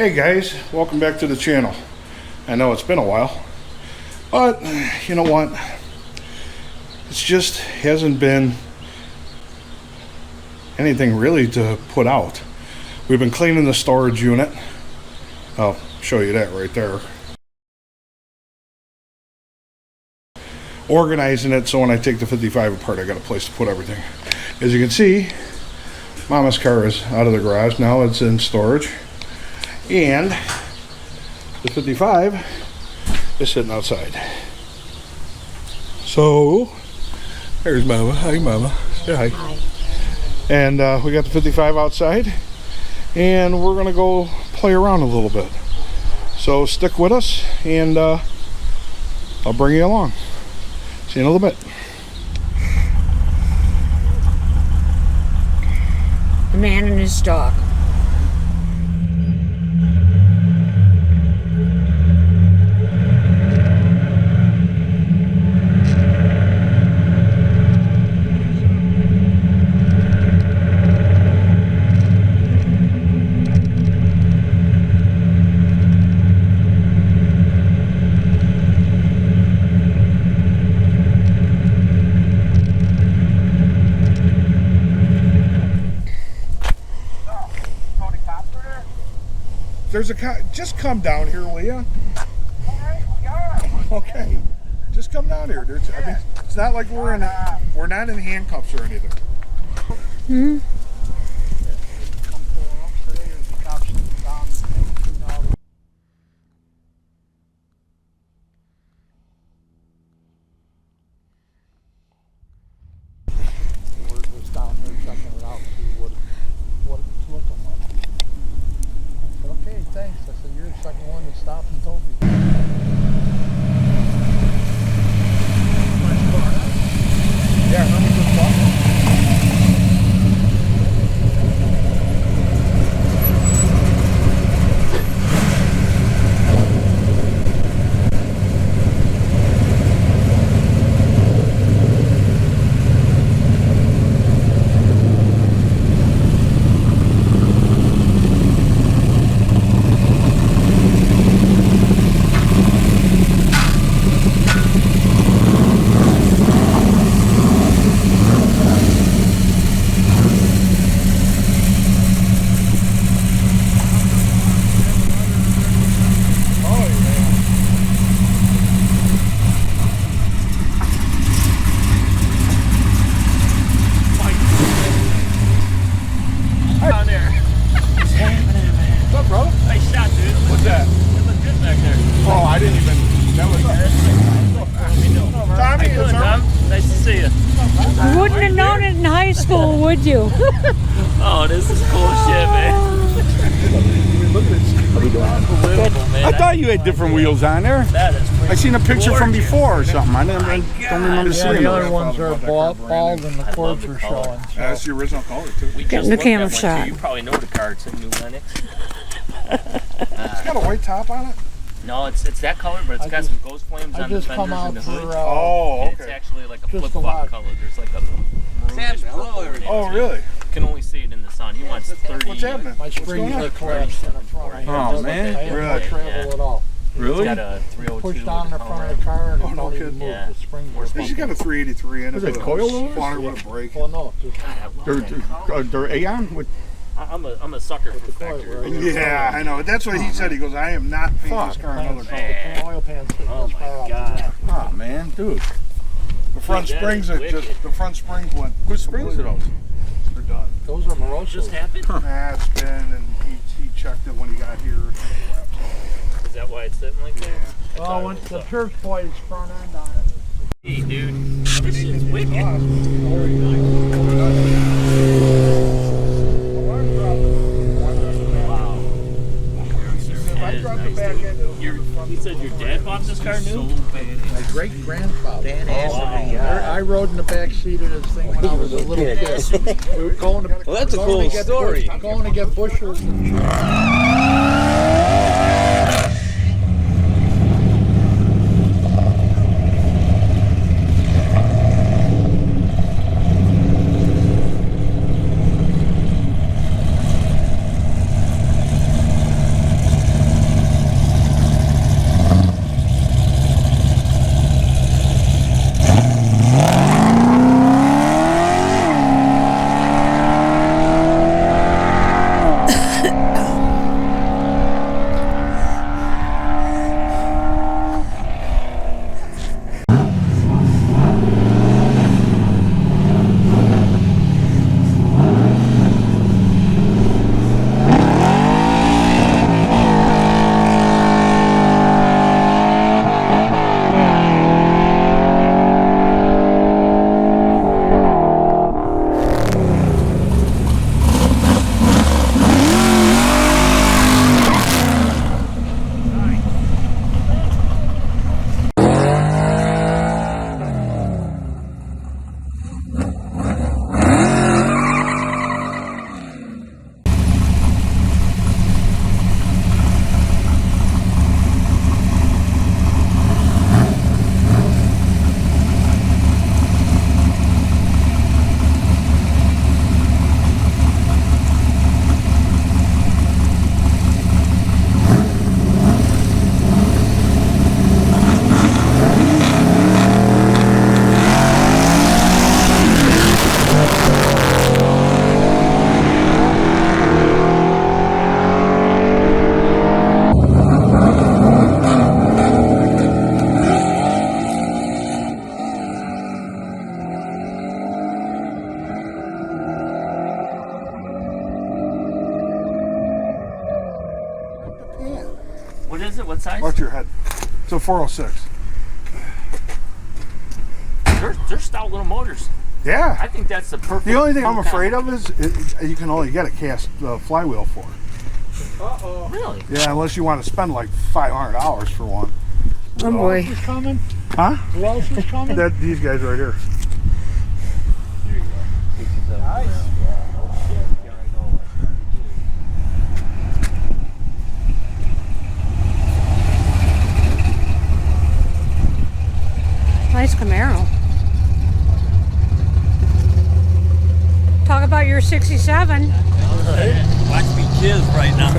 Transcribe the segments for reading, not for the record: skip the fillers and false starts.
Hey guys, welcome back to the channel. I know it's been a while, but you know what? It's just hasn't been anything really to put out. We've been cleaning the storage unit. I'll show you that right there. Organizing it so when I take the 55 apart, I got a place to put everything. As you can see, Mama's car is out of the garage. Now it's in storage. And the 55 is sitting outside. So, there's Mama. Hi, Mama. Say hi. Hi. And we got the 55 outside. And we're going to go play around a little bit. So, stick with us. And I'll bring you along. See you in a little bit. The man and his dog. There's a car. Just come down here, will ya? Okay. Just come down here. I mean, it's not like we're not in handcuffs or anything. Hmm. Thanks. I said, you're the second one that stopped and told me. Yeah, let me just walk. Would you? Oh, this is cool shit, man. Unbelievable, man. I thought you had different wheels on there. That is I seen a picture from before or something. I don't remember seeing The it. other ones are bald and the cords are showing. So. That's the original color too. Getting the camera shot. You probably know the car. It's a new Lennox. It's got a white top on it. No, it's that color, but it's got some ghost flames on the fenders and the hood. Oh, okay. It's actually like a flip-flop color. There's like a Oh, really? You can only see it in the sun. He wants 30. What's happening? My springs are collapsed in the front. Oh, man. I ain't travel at all. Really? It's got a 302. Pushed on the front of the car and it don't even move. Yeah. The springs are He's got a 383 in it. Is it coilover? Spawner with a brake. Well, no. They're Aeon? With I'm a sucker for factory. Yeah, I know. That's what he said. He goes, I am not painting this car another color. Oil pans sitting Oh this far my out. god. oh, man, dude. The front springs are just, the front springs went. Whose springs are those? They're done. Those are Morosos. Just happened? Nah, it's been, and he checked it when he got here. Is that why it's sitting like that? Oh, when the church boy's front end on it. Hey, dude. This shit's wicked. Wow. I dropped the back end. You said your dad bought this car new? My great-grandfather. I rode in the back seat of this thing when I was a little kid. We were going to, Well, that's a cool story. Going to get bushels and shit. What is it? What size? Watch your head. It's a 406. They're stout little motors. Yeah. I think that's the perfect. The only thing I'm afraid of is you can only get a cast flywheel for it. Really? Yeah, unless you want to spend like $500 for one. Oh boy. Who's coming? Huh? Who else is coming? These guys right here. Nice Camaro. Talk about your 67. Watch me jizz right now.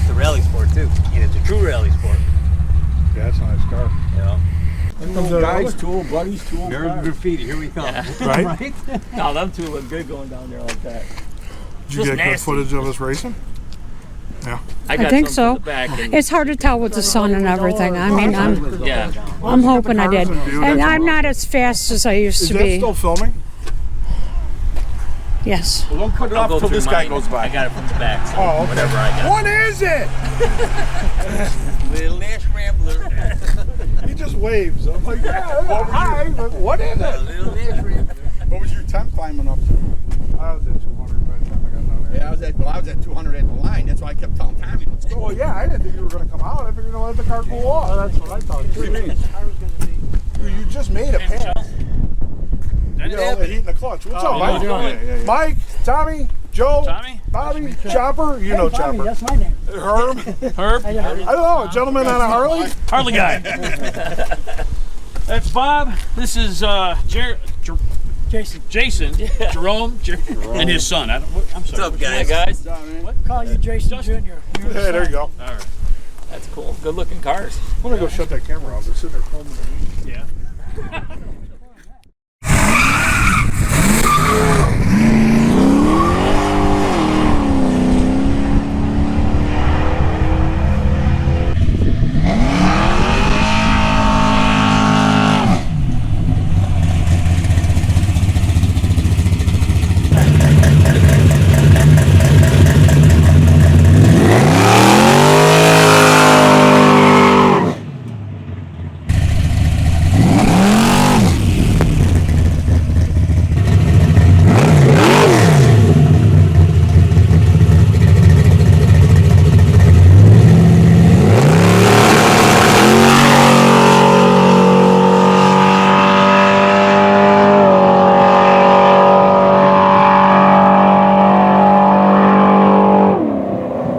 It's a rally sport too, and it's a true rally sport. Yeah, that's a nice car. Yeah. Guys, two old buddies, two old American cars. graffiti, here we come. Right? No, them two look good going down there like that. Did you get good footage of us racing? Yeah. I got think some so. from the back and, It's hard to tell with the sun and everything. I mean, yeah. I'm hoping I did. And I'm not as fast as I used Is to that be. still filming? Yes. Well, don't cut it I'll off go till through this guy mine. goes by. I got it from the back. So Oh, okay. whatever I got. What is it? Little Nash Rambler. He just waves. I'm like, yeah, hi, but what is it? Little Nash Rambler. What was your temp climbing up to? I was at 200 by the time I got down there. Yeah, I was at 200 at the line. That's why I kept telling Tommy, let's go. Well, yeah, I didn't think you were going to come out. I figured to let the car cool off. That's what I thought. What do you mean? You just made a pass. You know, the heat in the clutch. What's up, Mike? Yeah, Mike, Tommy, Joe, Tommy? Bobby, Chopper. You know Chopper. That's my name. Herb. Herb? I don't know, a gentleman on a Harley. Harley guy. That's Bob. This is Jason, Jerome, and his son. I'm sorry. What's up, guys? Hey, guys. Call you Jason Jr. Hey, there you go. All right. That's cool. Good looking cars. I'm going to go shut that camera off. They're sitting there filming the Yeah.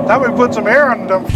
Now we put some air on them.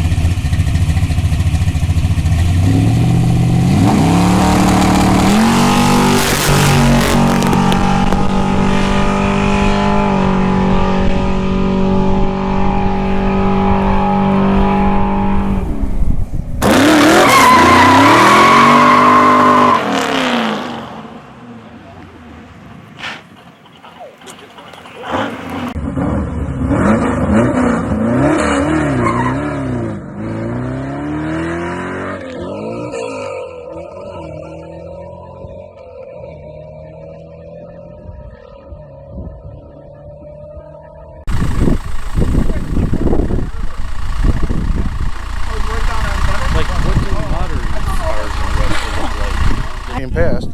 Came past.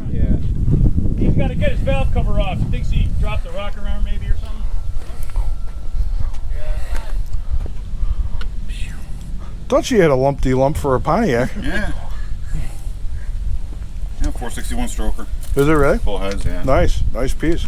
He's got to get his valve cover off. He thinks he dropped the rocker arm maybe or something. Thought she had a lump for a Pontiac. Yeah. Yeah, 461 stroker. Is it really? Full heads, yeah. Nice piece.